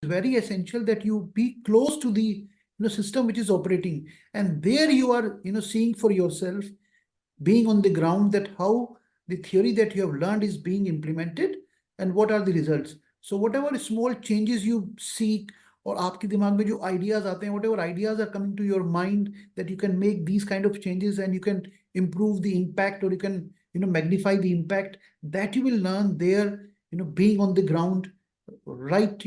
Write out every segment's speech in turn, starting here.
very essential that you be close to the system which is operating, and there you are seeing for yourself, being on the ground, that how the theory that you have learned is being implemented and what are the results. So whatever small changes you seek, or आपके दिमाग में जो ideas आते हैं, whatever ideas are coming to your mind, that you can make these kind of changes and you can improve the impact, or you can magnify the impact, that you will learn there, being on the ground, right,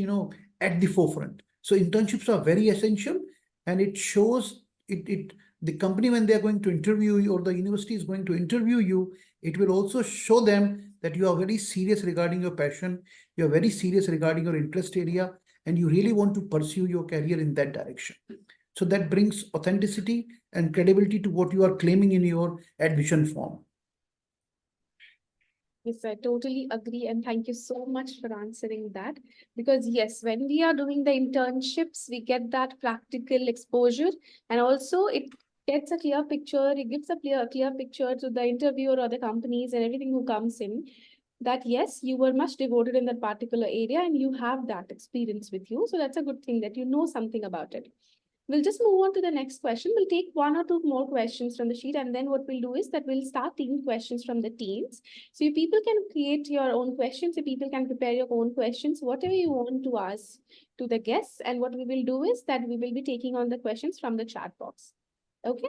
at the forefront. So internships are very essential, and it shows it the company, when they are going to interview you, or the university is going to interview you, it will also show them that you are very serious regarding your passion, you are very serious regarding your interest area, and you really want to pursue your career in that direction. So that brings authenticity and credibility to what you are claiming in your admission form. Yes, I totally agree. And thank you so much for answering that. Because yes, when we are doing the internships, we get that practical exposure, and also it gets a clear picture. It gives a clear picture to the interviewer or the companies and everything who comes in, that yes, you were much devoted in that particular area and you have that experience with you. So that's a good thing that you know something about it. We'll just move on to the next question. We'll take one or two more questions from the sheet, and then what we'll do is that we'll start taking questions from the teams. So you people can create your own questions, you people can prepare your own questions, whatever you want to ask to the guests. And what we will do is that we will be taking on the questions from the chat box. Okay.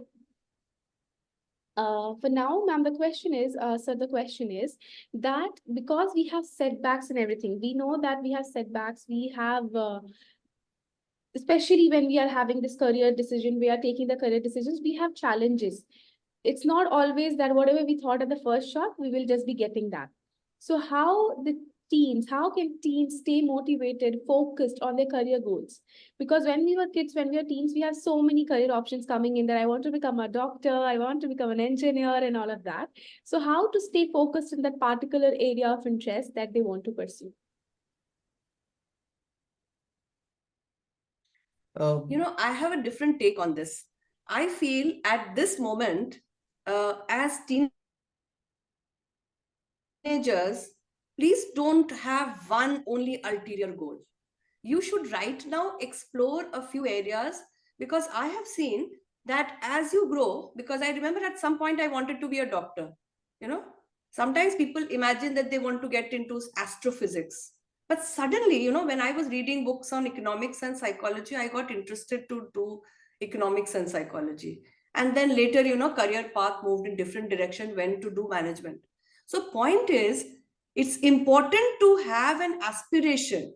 For now, ma'am, the question is, the question is that because we have setbacks and everything, we know that we have setbacks, we have especially when we are having this career decision, we are taking the career decisions, we have challenges. It's not always that whatever we thought at the first shot, we will just be getting that. So how can teens stay motivated, focused on their career goals? Because when we were kids, when we were teens, we have so many career options coming in, that I want to become a doctor, I want to become an engineer and all of that. So how to stay focused in that particular area of interest that they want to pursue? I have a different take on this. I feel at this moment, as teenagers, please don't have one only ulterior goal. You should right now explore a few areas, because I have seen that as you grow, because I remember at some point I wanted to be a doctor. Sometimes people imagine that they want to get into astrophysics. But suddenly, when I was reading books on economics and psychology, I got interested to do economics and psychology. And then later, career path moved in different direction, went to do management. So point is, it's important to have an aspiration.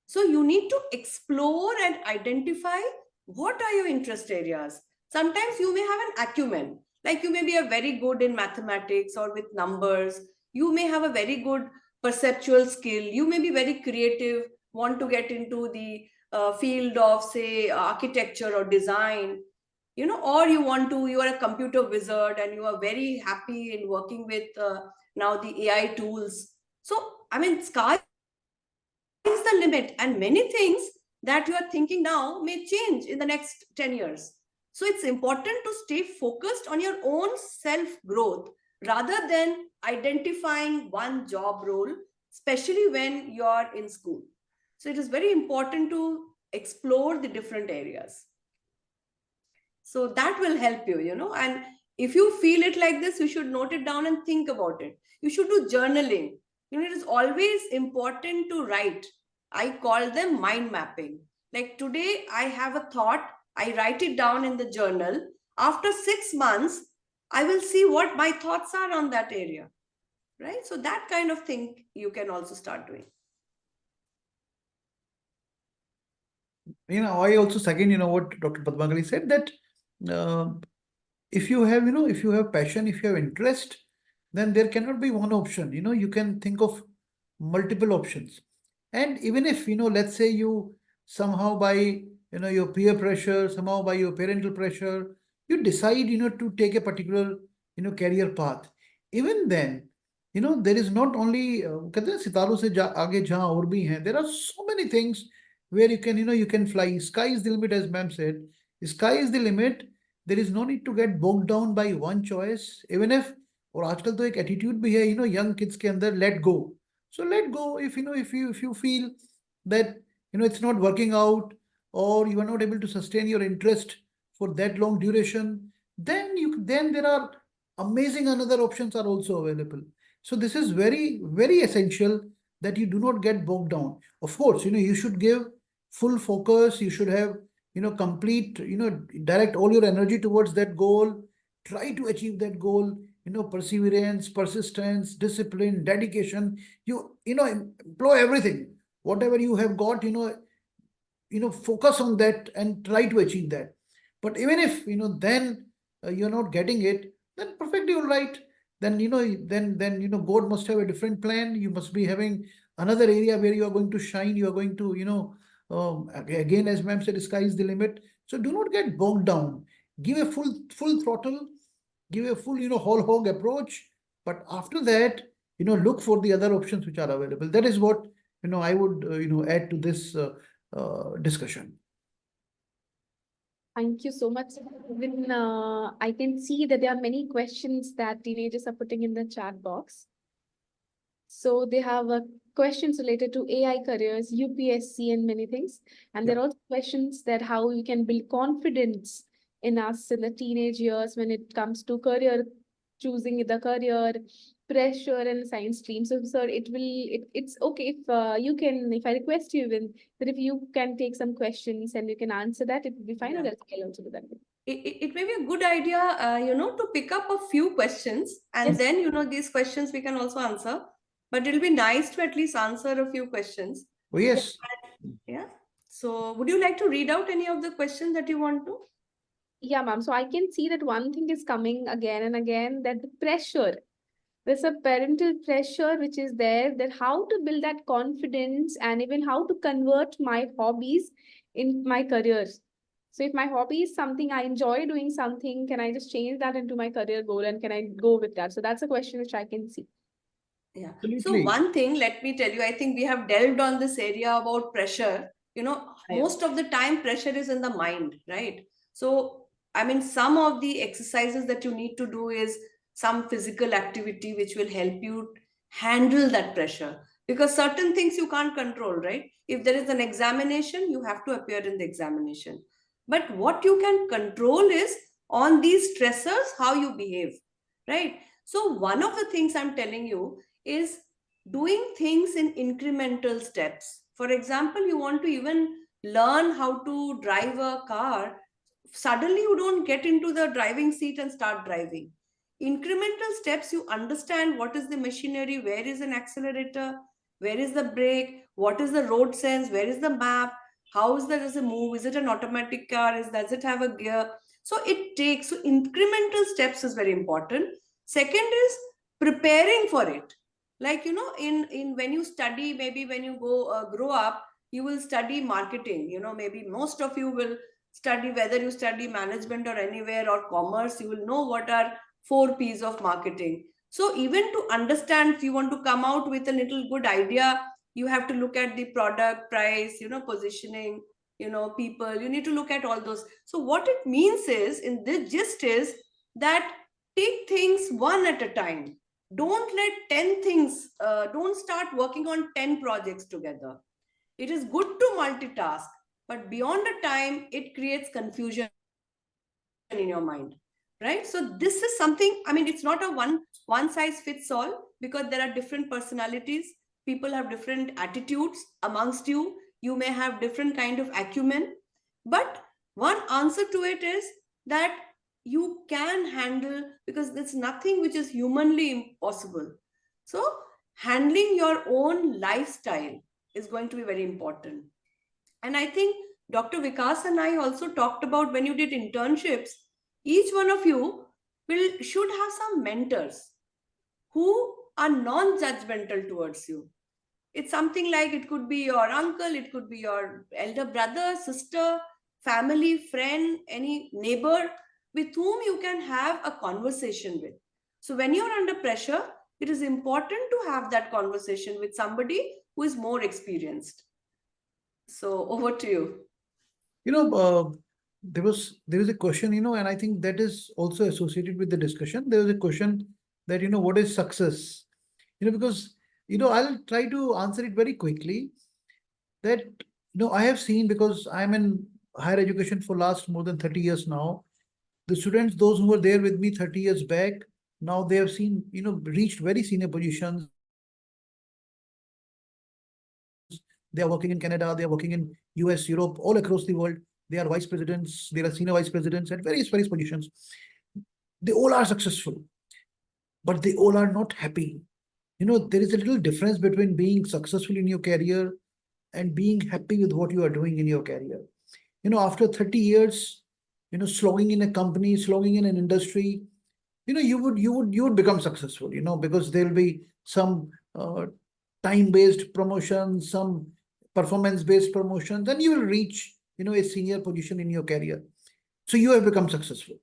So you need to explore and identify what are your interest areas. Sometimes you may have an acumen, like you may be a very good in mathematics or with numbers. You may have a very good perceptual skill. You may be very creative, want to get into the field of, say, architecture or design, or you are a computer wizard and you are very happy in working with now the AI tools. So, sky is the limit, and many things that you are thinking now may change in the next 10 years. So it's important to stay focused on your own self growth rather than identifying one job role, especially when you're in school. So it is very important to explore the different areas. So that will help you, and if you feel it like this, you should note it down and think about it. You should do journaling. It is always important to write. I call them mind mapping. Like today, I have a thought, I write it down in the journal. After 6 months, I will see what my thoughts are on that area, right? So that kind of thing you can also start doing. I also second, what Dr. Padmangali said, that if you have passion, if you have interest, then there cannot be one option. You can think of multiple options. And even if, let's say you somehow by, your peer pressure, somehow by your parental pressure, you decide, to take a particular, career path. Even then, there is not only, there are so many things where you can, you can fly. Sky is the limit, as ma'am said. Sky is the limit. There is no need to get bogged down by one choice. Even if, और आजकल तो एक attitude भी है, young kids के अंदर, let go. So let go if you feel that it's not working out, or you are not able to sustain your interest for that long duration, then there are amazing another options are also available. So this is very, very essential that you do not get bogged down. Of course, you should give full focus. You should have, complete, direct all your energy towards that goal. Try to achieve that goal. Perseverance, persistence, discipline, dedication. Employ everything. Whatever you have got, focus on that and try to achieve that. But even if, then you're not getting it, then perfectly all right. Then, God must have a different plan. You must be having another area where you are going to shine. You are going to, again, as ma'am said, sky is the limit. So do not get bogged down. Give a full throttle, give a full, whole hog approach. But after that, look for the other options which are available. That is what, I would, add to this discussion. Thank you so much. Even I can see that there are many questions that teenagers are putting in the chat box. So they have questions related to AI careers, UPSC, and many things. And there are also questions that how you can build confidence in us in the teenage years when it comes to career, choosing the career, pressure, and science stream. So, sir, it's okay if you can, if I request you, even that if you can take some questions and you can answer that, it would be fine. Yeah. Or else I'll also do that. It may be a good idea, to pick up a few questions, and Yes. then, these questions we can also answer. But it'll be nice to at least answer a few questions. Oh, yes. Yeah. So would you like to read out any of the questions that you want to? Yeah, ma'am. So I can see that one thing is coming again and again, that the pressure. There's a parental pressure which is there, that how to build that confidence and even how to convert my hobbies in my careers. So if my hobby is something I enjoy doing something, can I just change that into my career goal and can I go with that? So that's a question which I can see. Yeah. So Absolutely. one thing, let me tell you, I think we have delved on this area about pressure. Most of the time pressure is in the mind, right? So, I mean, some of the exercises that you need to do is some physical activity which will help you handle that pressure, because certain things you can't control, right? If there is an examination, you have to appear in the examination. But what you can control is on these stressors, how you behave, right? So one of the things I'm telling you is doing things in incremental steps. For example, you want to even learn how to drive a car. Suddenly, you don't get into the driving seat and start driving. Incremental steps, you understand what is the machinery, where is an accelerator, where is the brake, what is the road sense, where is the map, how is does it move, is it an automatic car, does it have a gear? So incremental steps is very important. Second is preparing for it. Like in when you study, maybe when you grow up, you will study marketing. Maybe most of you will study, whether you study management or anywhere or commerce, you will know what are 4 P's of marketing. So even to understand, if you want to come out with a little good idea, you have to look at the product, price, positioning, people. You need to look at all those. So what it means is, in this gist is that take things one at a time. Don't let 10 things, don't start working on 10 projects together. It is good to multitask, but beyond a time, it creates confusion in your mind, right? So this is something, I mean, it's not a one size fits all, because there are different personalities. People have different attitudes amongst you. You may have different kind of acumen, but one answer to it is that you can handle, because there's nothing which is humanly impossible. So handling your own lifestyle is going to be very important. And I think Dr. Vikas and I also talked about, when you did internships, each one of you should have some mentors who are non-judgmental towards you. It's something like, it could be your uncle, it could be your elder brother, sister, family, friend, any neighbor with whom you can have a conversation with. So when you're under pressure, it is important to have that conversation with somebody who is more experienced. So over to you. There is a question, and I think that is also associated with the discussion. There was a question that, what is success? Because, I'll try to answer it very quickly, that, No, I have seen, because I'm in higher education for last more than 30 years now. The students, those who were there with me 30 years back, now they have seen, reached very senior positions. They are working in Canada, they are working in US, Europe, all across the world. They are vice presidents, they are senior vice presidents at various positions. They all are successful, but they all are not happy. There is a little difference between being successful in your career and being happy with what you are doing in your career. After 30 years, slogging in a company, slogging in an industry, you would become successful, because there'll be some time-based promotions, some performance-based promotions, and you will reach, a senior position in your career. So you have become successful.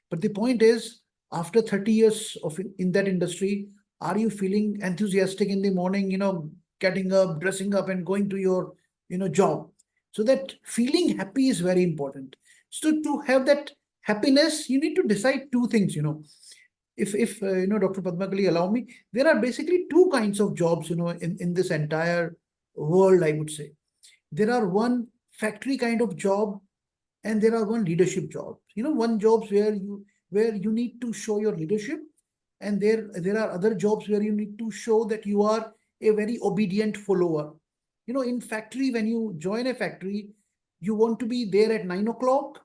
But the point is, after 30 years of in that industry, are you feeling enthusiastic in the morning, getting up, dressing up, and going to your, job? So that feeling happy is very important. So to have that happiness, you need to decide two things, if Dr. Padmakali allow me, there are basically two kinds of jobs, in this entire world, I would say. There are one factory kind of job, and there are one leadership job. One jobs where you need to show your leadership, and there are other jobs where you need to show that you are a very obedient follower. In factory, when you join a factory, you want to be there at 9 o'clock,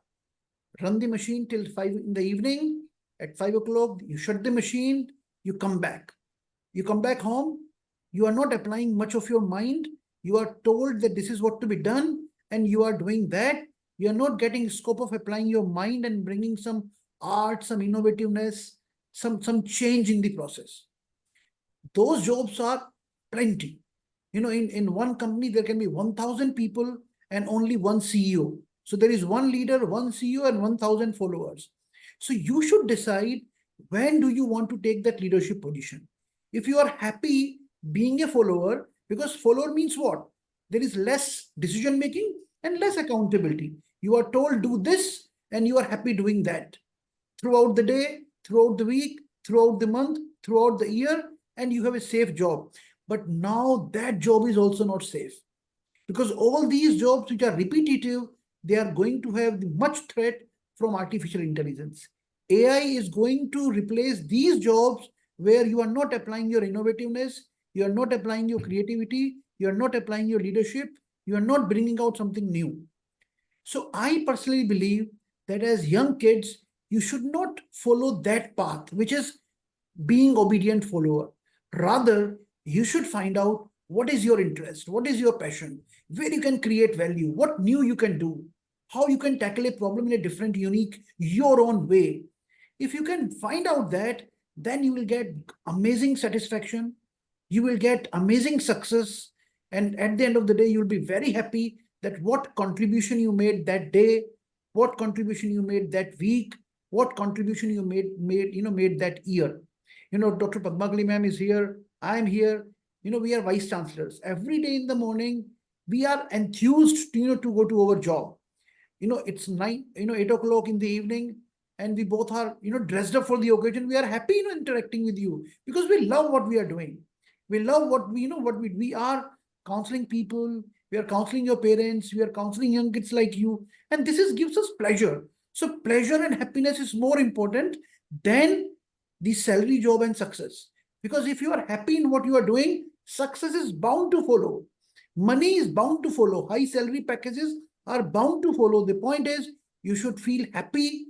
run the machine till 5 in the evening. At 5 o'clock, you shut the machine, you come back. You come back home, you are not applying much of your mind. You are told that this is what to be done, and you are doing that. You are not getting scope of applying your mind and bringing some art, some innovativeness, some change in the process. Those jobs are plenty. In one company, there can be 1,000 people and only one CEO. So there is one leader, one CEO, and 1,000 followers. So you should decide, when do you want to take that leadership position. If you are happy being a follower, because follower means what? There is less decision making and less accountability. You are told do this, and you are happy doing that throughout the day, throughout the week, throughout the month, throughout the year, and you have a safe job. But now that job is also not safe, because all these jobs which are repetitive, they are going to have much threat from artificial intelligence. AI is going to replace these jobs where you are not applying your innovativeness, you are not applying your creativity, you are not applying your leadership, you are not bringing out something new. So I personally believe that as young kids, you should not follow that path, which is being obedient follower. Rather, you should find out what is your interest, what is your passion, where you can create value, what new you can do, how you can tackle a problem in a different, unique, your own way. If you can find out that, then you will get amazing satisfaction, you will get amazing success, and at the end of the day, you'll be very happy that what contribution you made that day, what contribution you made that week, what contribution you made that year. Dr. Padmakali ma'am is here, I am here, we are vice chancellors. Every day in the morning, we are enthused to go to our job. It's 8 o'clock in the evening, and we both are, dressed up for the occasion. We are happy, interacting with you, because we love what we are doing. We love what we are counseling people, we are counseling your parents, we are counseling young kids like you, and this gives us pleasure. So pleasure and happiness is more important than the salary, job, and success. Because if you are happy in what you are doing, success is bound to follow. Money is bound to follow. High salary packages are bound to follow. The point is, you should feel happy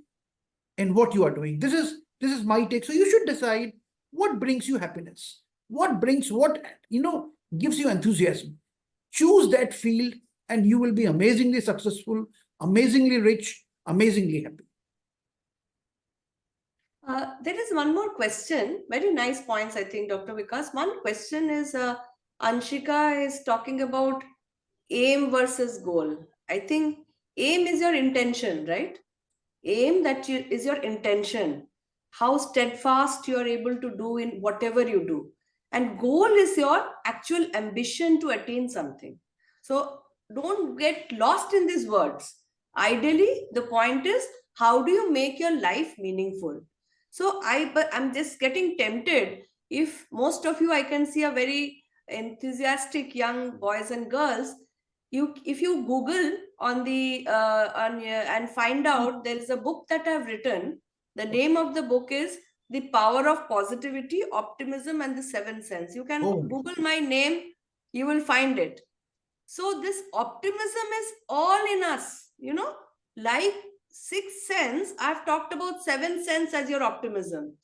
in what you are doing. This is my take. So you should decide what brings you happiness, what gives you enthusiasm. Choose that field, and you will be amazingly successful, amazingly rich, amazingly happy. There is one more question. Very nice points, I think, Dr. Vikas. One question is, Anshika is talking about aim versus goal. I think aim is your intention, right? Aim is your intention. How steadfast you are able to do in whatever you do. And goal is your actual ambition to attain something. So don't get lost in these words. Ideally, the point is, how do you make your life meaningful? So I'm just getting tempted. If most of you, I can see, are very enthusiastic young boys and girls, if you Google on the and find out, there is a book that I've written. The name of the book is The Power of Positivity, Optimism, and the Seventh Sense. You can Oh. Google my name, you will find it. So this optimism is all in us, like sixth sense. I've talked about seventh sense as your optimism.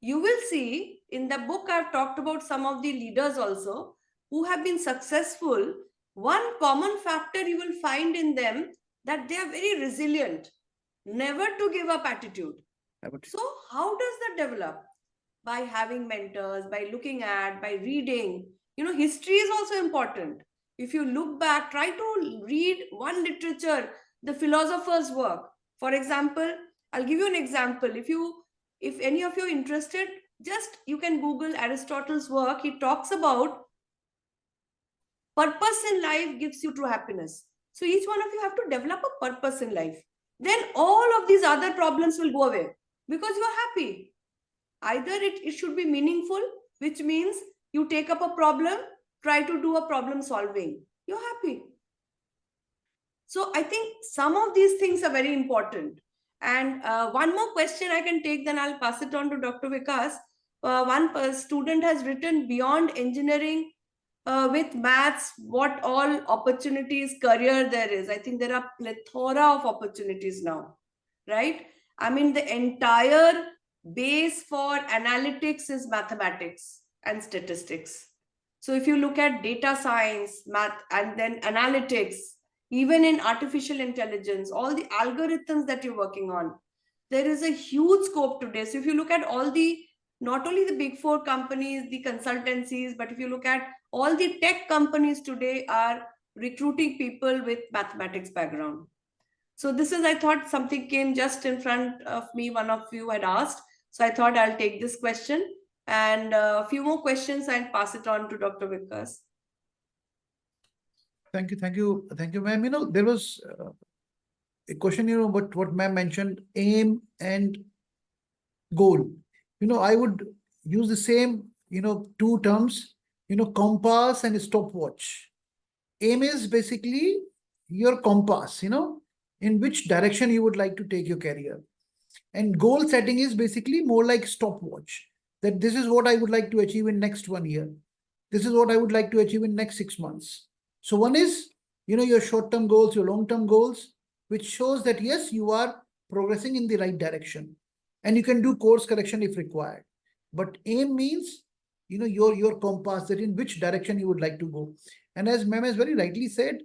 You will see in the book, I've talked about some of the leaders also who have been successful. One common factor you will find in them, that they are very resilient, never to give up attitude. So how does that develop? By having mentors, by looking at, by reading. History is also important. If you look back, try to read one literature, the philosopher's work. For example, I'll give you an example. If any of you are interested, just you can Google Aristotle's work. He talks about purpose in life gives you true happiness. So each one of you have to develop a purpose in life. Then all of these other problems will go away because you are happy. Either it should be meaningful, which means you take up a problem, try to do a problem solving. You're happy. So I think some of these things are very important. And one more question I can take, then I'll pass it on to Dr. Vikas. One student has written, beyond engineering, with maths, what all opportunities, career there is. I think there are plethora of opportunities now, right? I mean, the entire base for analytics is mathematics and statistics. So if you look at data science, math, and then analytics, even in artificial intelligence, all the algorithms that you're working on, there is a huge scope today. So if you look at not only the big four companies, the consultancies, but if you look at all the tech companies today are recruiting people with mathematics background. So this is, I thought something came just in front of me, one of you had asked. So I thought I'll take this question and a few more questions and pass it on to Dr. Vikas. Thank you, ma'am. There was a question, what ma'am mentioned, aim and goal. I would use the same, two terms, compass and stopwatch. Aim is basically your compass, in which direction you would like to take your career. And goal setting is basically more like stopwatch, that this is what I would like to achieve in next 1 year. This is what I would like to achieve in next 6 months. So one is, your short-term goals, your long-term goals, which shows that yes, you are progressing in the right direction. And you can do course correction if required. But aim means, your compass, that in which direction you would like to go. And as ma'am has very rightly said,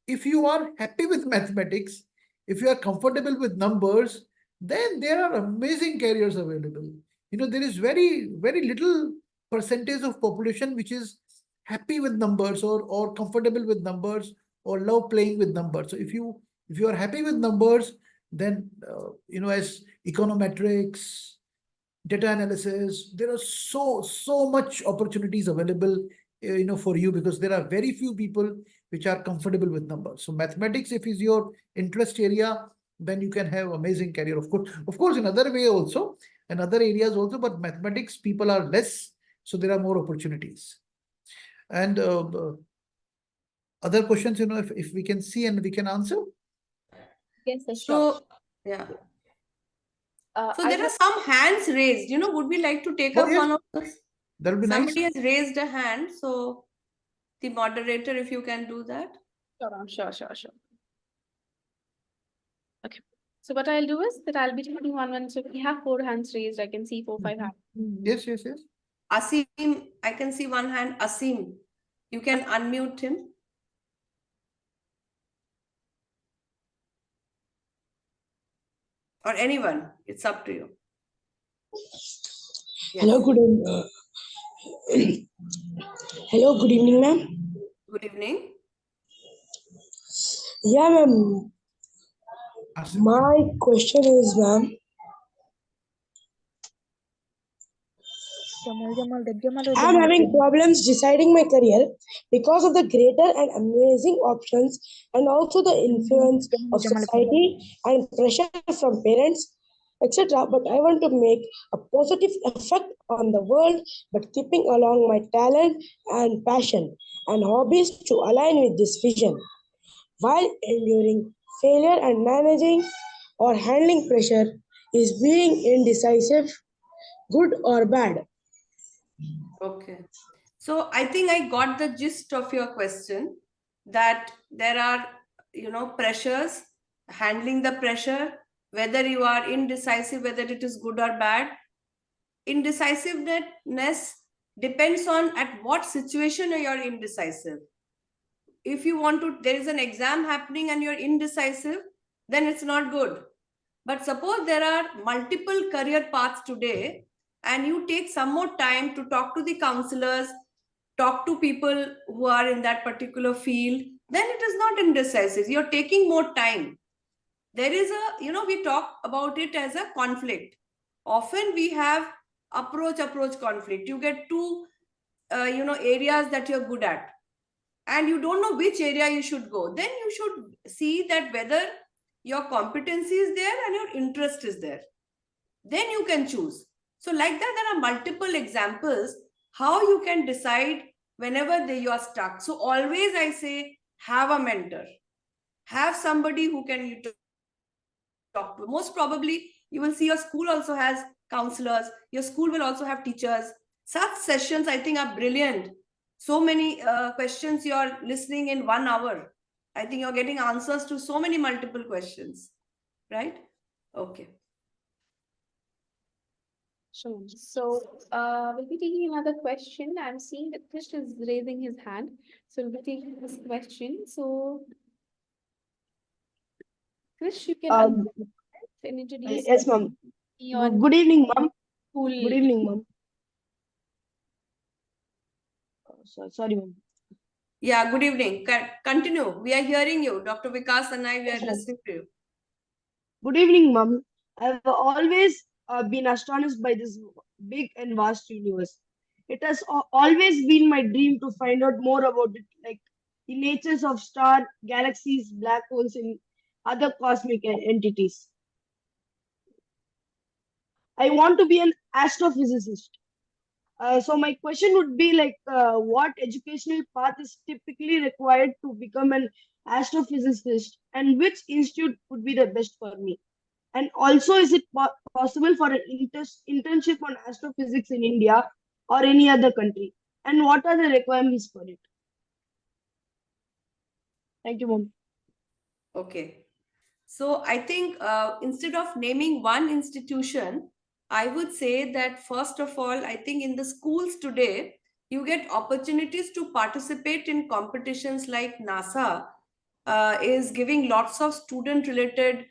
if you are happy with mathematics, if you are comfortable with numbers, then there are amazing careers available. There is very, very little percentage of population which is happy with numbers or comfortable with numbers or love playing with numbers. So if you are happy with numbers, then as econometrics, data analysis, there are so much opportunities available for you, because there are very few people which are comfortable with numbers. So mathematics, if is your interest area, then you can have amazing career. Of course, in other way also, and other areas also, but mathematics people are less, so there are more opportunities. And other questions, if we can see and we can answer. Yes, sir, sure. So, yeah. So there are some hands raised. Would we like to take up one of those? That would be nice. Somebody has raised a hand. So the moderator, if you can do that. Sure. Okay. So what I'll do is that I'll be taking one. So we have 4 hands raised. I can see 4, 5 hands. Yes. Asim, I can see one hand. Asim, you can unmute him. Or anyone, it's up to you. Yes. Hello, Hello, good evening, ma'am. Good evening. Yeah, ma'am. My question is, ma'am, I'm having problems deciding my career because of the greater and amazing options and also the influence of society and pressure from parents, etc. But I want to make a positive effect on the world, but keeping along my talent and passion and hobbies to align with this vision. while enduring failure and managing or handling pressure is being indecisive, good or bad? Okay. So I think I got the gist of your question, that there are, pressures, handling the pressure, whether you are indecisive, whether it is good or bad. Indecisiveness depends on at what situation you are indecisive. If you want to, there is an exam happening and you're indecisive, then it's not good. But suppose there are multiple career paths today, and you take some more time to talk to the counselors, talk to people who are in that particular field, then it is not indecisive. You're taking more time. There is we talk about it as a conflict. Often we have approach conflict. You get two, areas that you're good at, and you don't know which area you should go. Then you should see that whether your competency is there and your interest is there. Then you can choose. So like that, there are multiple examples how you can decide whenever you are stuck. So always I say, have a mentor, have somebody who can you talk to. Most probably you will see your school also has counselors, your school will also have teachers. Such sessions I think are brilliant. So many questions you are listening in 1 hour. I think you're getting answers to so many multiple questions, right? Okay. Sure. So we'll be taking another question. I'm seeing that Krish is raising his hand. So we'll be taking this question. So Krish, you can Um, unmute and introduce yes, ma'am. your Good evening, ma'am. school. Good evening, ma'am. Sorry, ma'am. Yeah, good evening. Continue. We are hearing you. Dr. Vikas and I, we are listening to you. Good evening, ma'am. I've always been astonished by this big and vast universe. It has always been my dream to find out more about it, like the natures of star, galaxies, black holes, and other cosmic entities. I want to be an astrophysicist. So my question would be like, what educational path is typically required to become an astrophysicist, and which institute would be the best for me? And also, is it possible for an internship on astrophysics in India or any other country? And what are the requirements for it? Thank you, ma'am. Okay. So I think instead of naming one institution, I would say that first of all, I think in the schools today, you get opportunities to participate in competitions like NASA is giving lots of student related,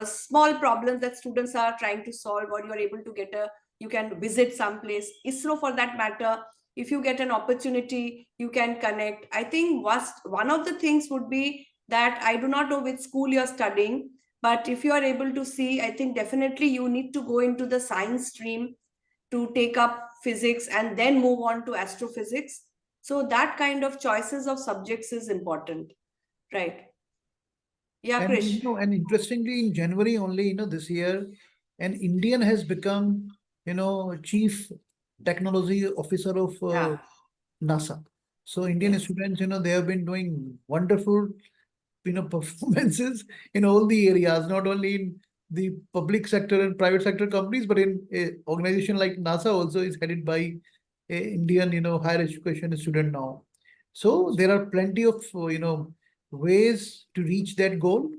small problems that students are trying to solve, or you're able to get you can visit some place. ISRO for that matter, if you get an opportunity, you can connect. I think one of the things would be that I do not know which school you're studying, but if you are able to see, I think definitely you need to go into the science stream to take up physics and then move on to astrophysics. So that kind of choices of subjects is important, right? Yeah, And Krish. and interestingly, in January only, this year, an Indian has become, chief technology officer of Yeah. NASA. So Indian Yes. students, they have been doing wonderful, performances in all the areas, not only in the public sector and private sector companies, but in a organization like NASA also is headed by a Indian, higher education student now. So there are plenty of, ways to reach that goal.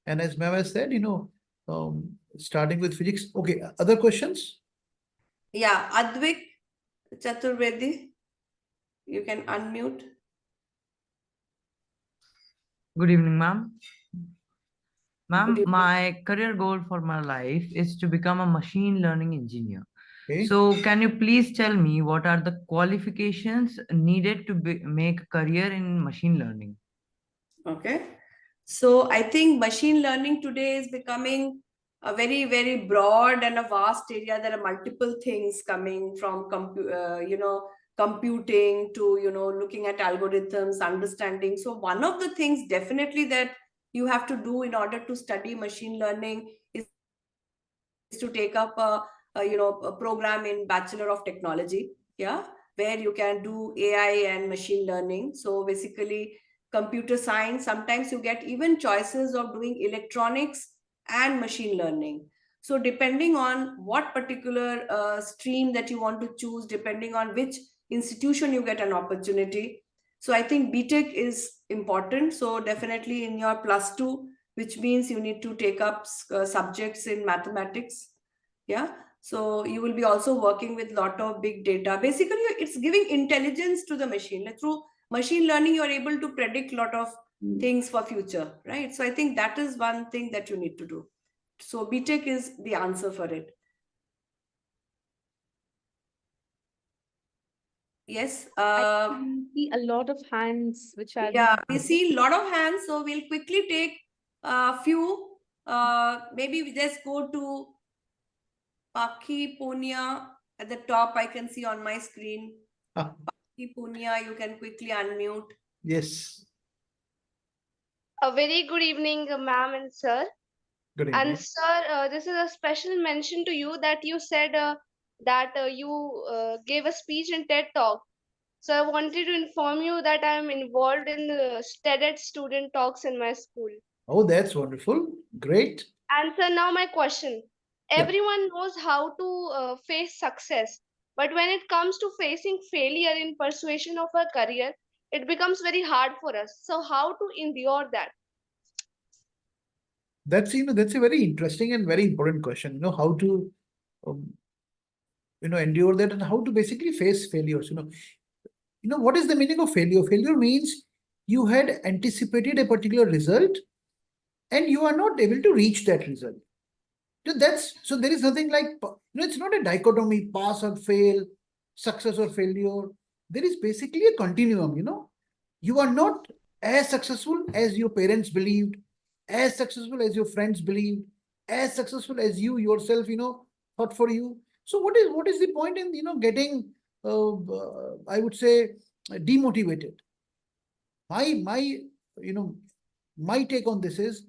And as ma'am has said, starting with physics. Okay, other questions? Yeah, Advik Chaturvedi, you can unmute. Good evening, ma'am. Good Ma'am, evening. my career goal for my life is to become a machine learning engineer. Okay. So, can you please tell me what are the qualifications needed to make a career in machine learning? Okay. So I think machine learning today is becoming a very, very broad and a vast area. There are multiple things coming from, computing to, looking at algorithms, understanding. So one of the things definitely that you have to do in order to study machine learning is to take up a program in Bachelor of Technology. Yeah, where you can do AI and machine learning. So basically, computer science, sometimes you get even choices of doing electronics and machine learning. So depending on what particular stream that you want to choose, depending on which institution you get an opportunity. So I think BTech is important. So definitely in your +2, which means you need to take up subjects in mathematics. Yeah. So you will be also working with lot of big data. Basically, it's giving intelligence to the machine. Like through machine learning, you're able to predict lot of things for future, right? So I think that is one thing that you need to do. So BTech is the answer for it. Yes. I see a lot of hands which are. Yeah, we see a lot of hands. So we'll quickly take a few. Maybe we just go to Pakhi Punya at the top. I can see on my screen. Ah, Pakhi Punya, you can quickly unmute. yes. A very good evening, ma'am and sir. Good And evening. sir, this is a special mention to you that you said that you gave a speech in TED Talk. So I wanted to inform you that I am involved in the TEDx student talks in my school. Oh, that's wonderful. Great. And sir, now my question. Yeah. Everyone knows how to face success, but when it comes to facing failure in persuasion of a career, it becomes very hard for us. So how to endure that? That's that's a very interesting and very important question. How to endure that and how to basically face failures. What is the meaning of failure? Failure means you had anticipated a particular result and you are not able to reach that result. So there is nothing like, it's not a dichotomy, pass or fail, success or failure. There is basically a continuum. You are not as successful as your parents believed, as successful as your friends believed, as successful as you yourself, thought for you. So what is the point in, getting, I would say, demotivated? My take on this is,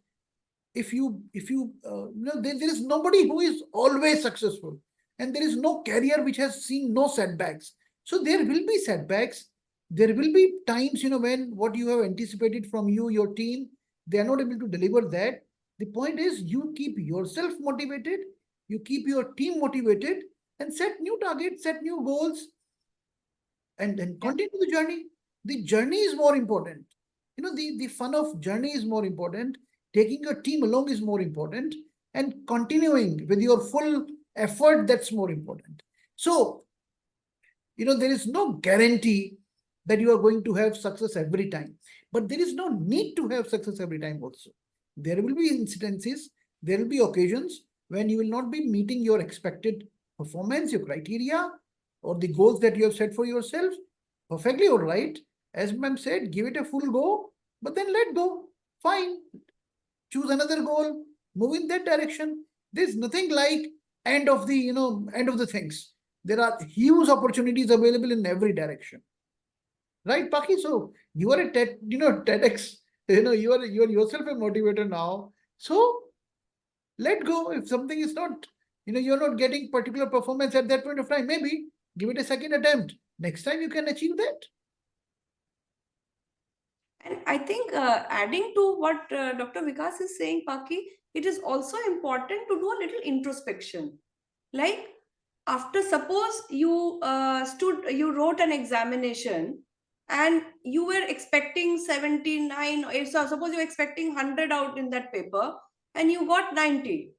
there is nobody who is always successful, and there is no career which has seen no setbacks. So there will be setbacks. There will be times, when what you have anticipated from your team, they are not able to deliver that. The point is you keep yourself motivated, you keep your team motivated, and set new targets, set new goals, and then continue the journey. The journey is more important. The fun of journey is more important. Taking your team along is more important, and continuing with your full effort, that's more important. So, there is no guarantee that you are going to have success every time, but there is no need to have success every time also. There will be incidences, there will be occasions when you will not be meeting your expected performance, your criteria, or the goals that you have set for yourself. Perfectly all right. As ma'am said, give it a full go, but then let go. Fine. Choose another goal, move in that direction. There's nothing like end of the things. There are huge opportunities available in every direction. Right, Paki? So you are a TEDx, you are yourself a motivator now. So let go. If something is not, you're not getting particular performance at that point of time, maybe give it a second attempt. Next time you can achieve that. And I think adding to what Dr. Vikas is saying, Paki, it is also important to do a little introspection. Like after, suppose you you wrote an examination and you were expecting 79, or so suppose you're expecting 100 out in that paper and you got 90.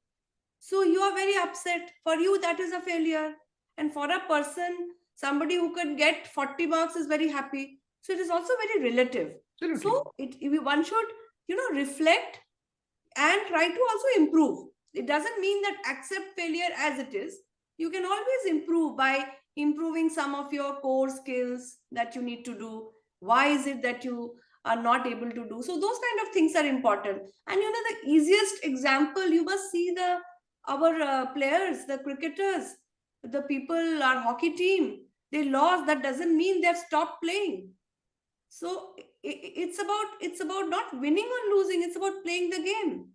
So you are very upset. For you, that is a failure. And for a person, somebody who could get 40 marks is very happy. So it is also very relative. Absolutely. So one should, reflect and try to also improve. It doesn't mean that accept failure as it is. You can always improve by improving some of your core skills that you need to do. Why is it that you are not able to do? So those kind of things are important. And the easiest example, you must see our players, the cricketers, the people, our hockey team, they lost. That doesn't mean they've stopped playing. So it's about not winning or losing. It's about playing the game.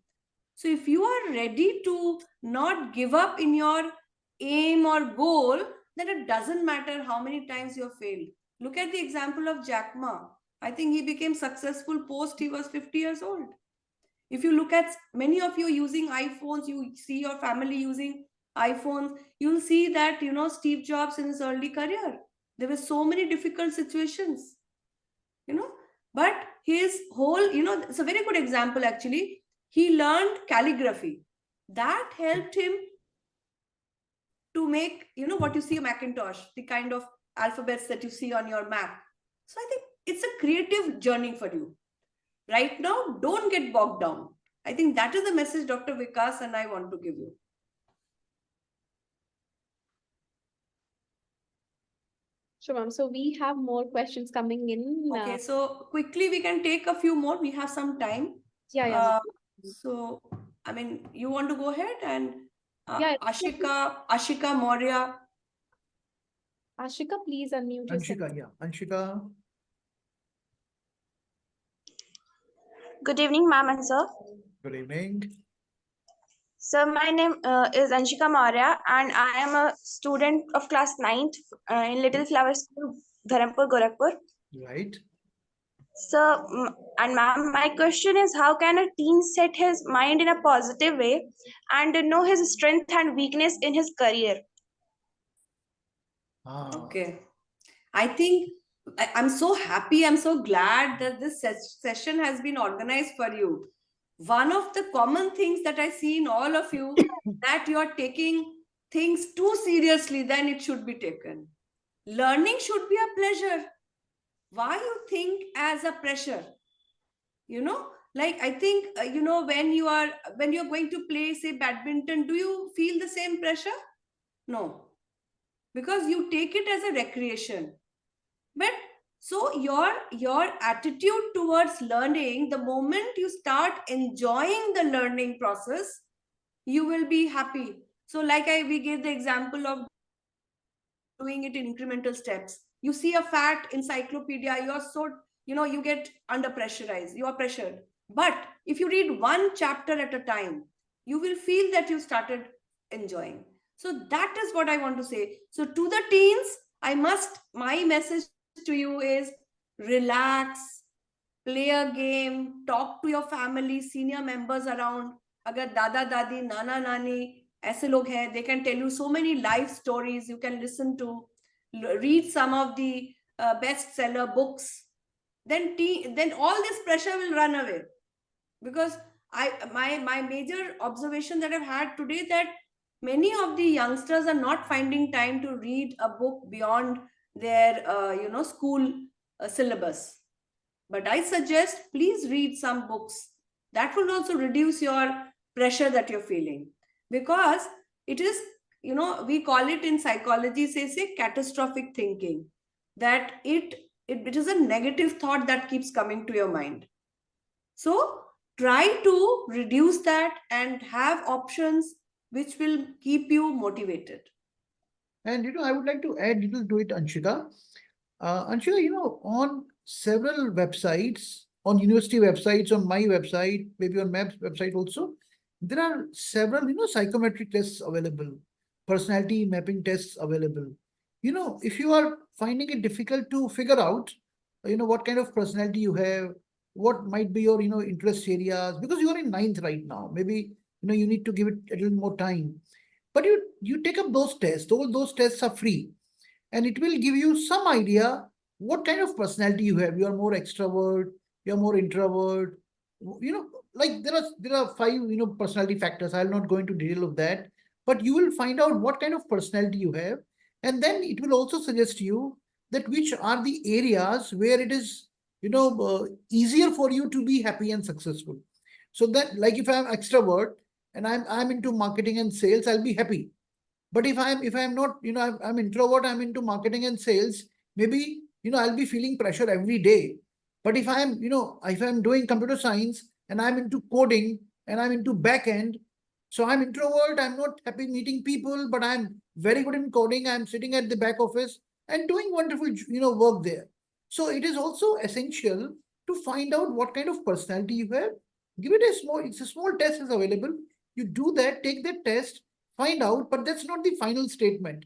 So if you are ready to not give up in your aim or goal, then it doesn't matter how many times you have failed. Look at the example of Jack Ma. I think he became successful post he was 50 years old. If you look at many of you using iPhones, you see your family using iPhones, you'll see that, Steve Jobs in his early career, there were so many difficult situations, but his whole, it's a very good example actually. He learned calligraphy. That helped him to make, what you see on Macintosh, the kind of alphabets that you see on your Mac. So I think it's a creative journey for you. Right now, don't get bogged down. I think that is the message Dr. Vikas and I want to give you. Sure, ma'am. So we have more questions coming in. Okay, so quickly we can take a few more. We have some time. Yeah, yeah. So, I mean, you want to go ahead and Yeah. Ashika Maurya. Ashika, please unmute yourself. Anshika, yeah. Anshika. Good evening, ma'am and sir. Good evening. Sir, my name is Anshika Maurya, and I am a student of class 9th in Little Flower School, Dharampur, Gorakhpur. Right. Sir, and ma'am, my question is, how can a teen set his mind in a positive way and know his strength and weakness in his career? Okay. I think I'm so happy. I'm so glad that this session has been organized for you. One of the common things that I see in all of you, that you're taking things too seriously than it should be taken. Learning should be a pleasure. Why you think as a pressure? Like I think, when you're going to play, say, badminton, do you feel the same pressure? No. Because you take it as a recreation. But so your attitude towards learning, the moment you start enjoying the learning process, you will be happy. So like we gave the example of doing it in incremental steps. You see a fat encyclopedia, you're so, you get under pressurized, you are pressured. But if you read one chapter at a time, you will feel that you started enjoying. So that is what I want to say. So to the teens, my message to you is relax, play a game, talk to your family, senior members around. Agar dada dadi, nana nani, aise log hai, they can tell you so many life stories you can listen to, read some of the bestseller books. Then all this pressure will run away. Because my major observation that I've had today, that many of the youngsters are not finding time to read a book beyond their school syllabus. But I suggest, please read some books. That will also reduce your pressure that you're feeling. Because it is, we call it in psychology, say catastrophic thinking. That it is a negative thought that keeps coming to your mind. So try to reduce that and have options which will keep you motivated. And, I would like to add little to it, Anshika. Anshika, on several websites, on university websites, on my website, maybe on MAP's website also, there are several, psychometric tests available, personality mapping tests available. If you are finding it difficult to figure out, what kind of personality you have, what might be your, interest areas, because you are in 9th right now, maybe, you need to give it a little more time. But you take up those tests, all those tests are free, and it will give you some idea what kind of personality you have. You are more extrovert, you are more introvert, like there are 5, personality factors. I'll not go into detail of that, but you will find out what kind of personality you have. And then it will also suggest you that which are the areas where it is, easier for you to be happy and successful. So that, like if I'm extrovert and I'm into marketing and sales, I'll be happy. But if I'm not, I'm introvert, I'm into marketing and sales, maybe, I'll be feeling pressure every day. But if I'm doing computer science and I'm into coding and I'm into back end, so I'm introvert, I'm not happy meeting people, but I'm very good in coding. I'm sitting at the back office and doing wonderful, work there. So it is also essential to find out what kind of personality you have. Give it it's a small test is available. You do that, take that test, find out, but that's not the final statement.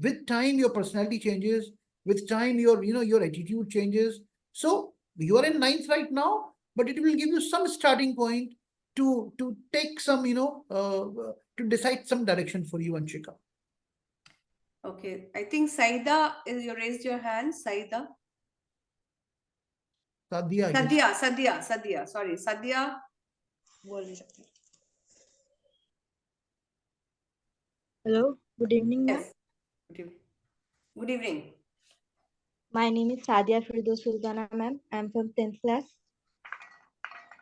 With time, your personality changes. With time, your attitude changes. So you are in ninth right now, but it will give you some starting point to take some, to decide some direction for you, Anshika. Okay, I think Saida, you raised your hand, Saida. Sadia, I guess. Sadia, sorry, Sadia. Hello, good evening, ma'am. Yes. Good evening. My name is Sadia Firdaus Sultana, ma'am. I'm from 10th class.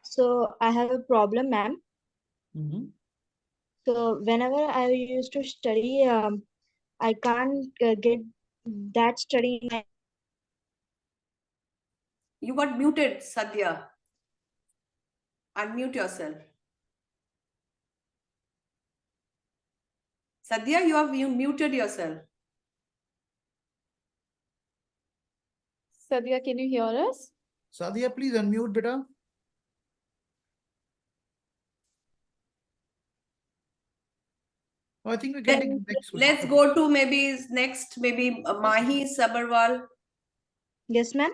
So I have a problem, ma'am. Mhm. So whenever I used to study, I can't get that study in my. You got muted, Sadia. Unmute yourself. Sadia, you muted yourself. Sadia, can you hear us? Sadia, please unmute, beta. I think we can take the next question. Let's go to maybe next, maybe Mahi Sabarwal. Yes, ma'am.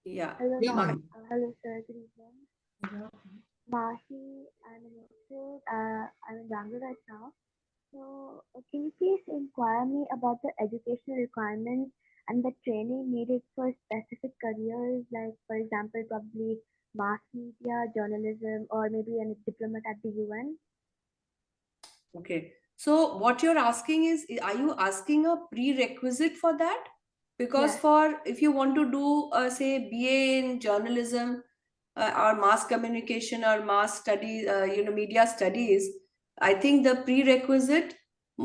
Yeah. Hello, Yeah, ma'am. Mahi. Hello, sir. Good evening. Mahi, I'm I'm in Bangalore right now. So, can you please inquire me about the educational requirements and the training needed for specific careers, like, for example, probably mass media, journalism, or maybe a diplomat at the UN? Okay. So what you're asking is, are you asking a prerequisite for that? Because Yes. for if you want to do, say, BA in journalism or mass communication or mass studies, media studies, I think the prerequisite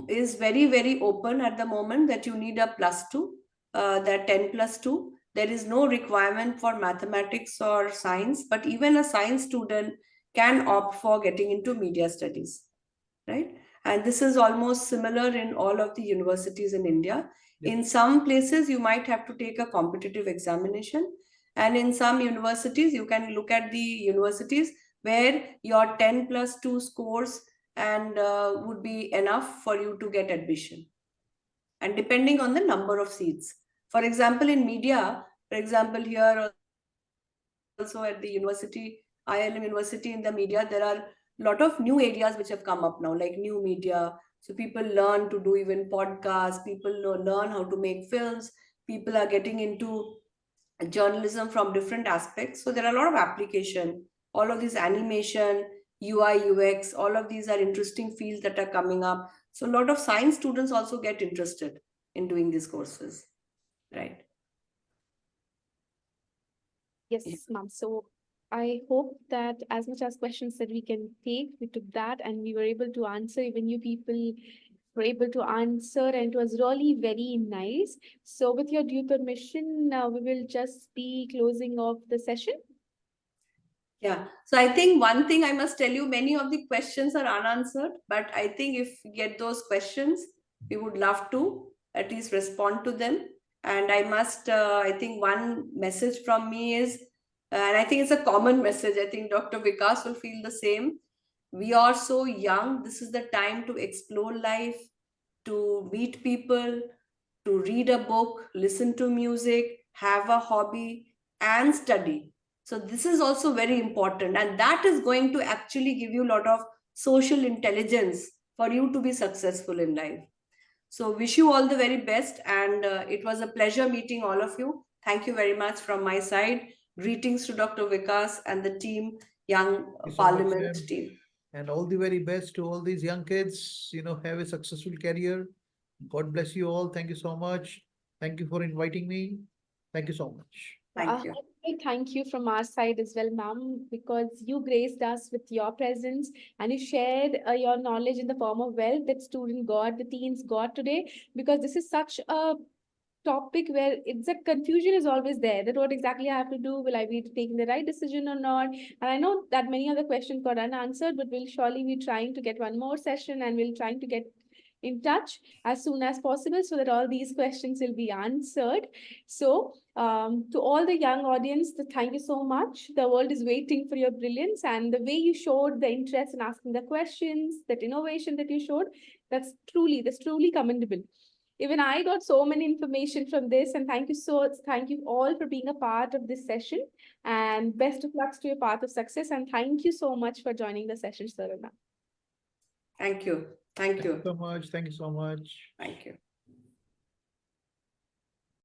is very, very open at the moment that you need a +2, that 10+2. There is no requirement for mathematics or science, but even a science student can opt for getting into media studies, right? And this is almost similar in all of the universities in India. Yep. In some places, you might have to take a competitive examination. And in some universities, you can look at the universities where your 10+2 scores and would be enough for you to get admission. And depending on the number of seats. For example, in media, for example, here also at the university, ILM University in the media, there are a lot of new areas which have come up now, like new media. So people learn to do even podcasts, people learn how to make films, people are getting into journalism from different aspects. So there are a lot of application, all of this animation, UI, UX, all of these are interesting fields that are coming up. So a lot of science students also get interested in doing these courses, right? Yes, Yeah. ma'am. So I hope that as much as questions that we can take, we took that and we were able to answer. Even you people were able to answer, and it was really very nice. So with your due permission, we will just be closing off the session. Yeah. So I think one thing I must tell you, many of the questions are unanswered, but I think if we get those questions, we would love to at least respond to them. And I must, I think one message from me is, and I think it's a common message, I think Dr. Vikas will feel the same. We are so young. This is the time to explore life, to meet people, to read a book, listen to music, have a hobby, and study. So this is also very important, and that is going to actually give you a lot of social intelligence for you to be successful in life. So wish you all the very best, and it was a pleasure meeting all of you. Thank you very much from my side. Greetings to Dr. Vikas and the team, Young Thank you so much, Parliament sir. team. And all the very best to all these young kids, have a successful career. God bless you all. Thank you so much. Thank you for inviting me. Thank you so much. Thank you. Thank you from our side as well, ma'am, because you graced us with your presence and you shared your knowledge in the form of wealth that student got, the teens got today, because this is such a topic where it's a confusion is always there that what exactly I have to do, will I be taking the right decision or not? And I know that many other questions got unanswered, but we'll surely be trying to get one more session and we'll trying to get in touch as soon as possible so that all these questions will be answered. So to all the young audience, thank you so much. The world is waiting for your brilliance, and the way you showed the interest in asking the questions, that innovation that you showed, that's truly commendable. Even I got so many information from this, and thank you all for being a part of this session, and best of luck to your path of success. And thank you so much for joining the session, Sarana. Thank you. Thank Thank you you. so much. Thank you so much. Thank you.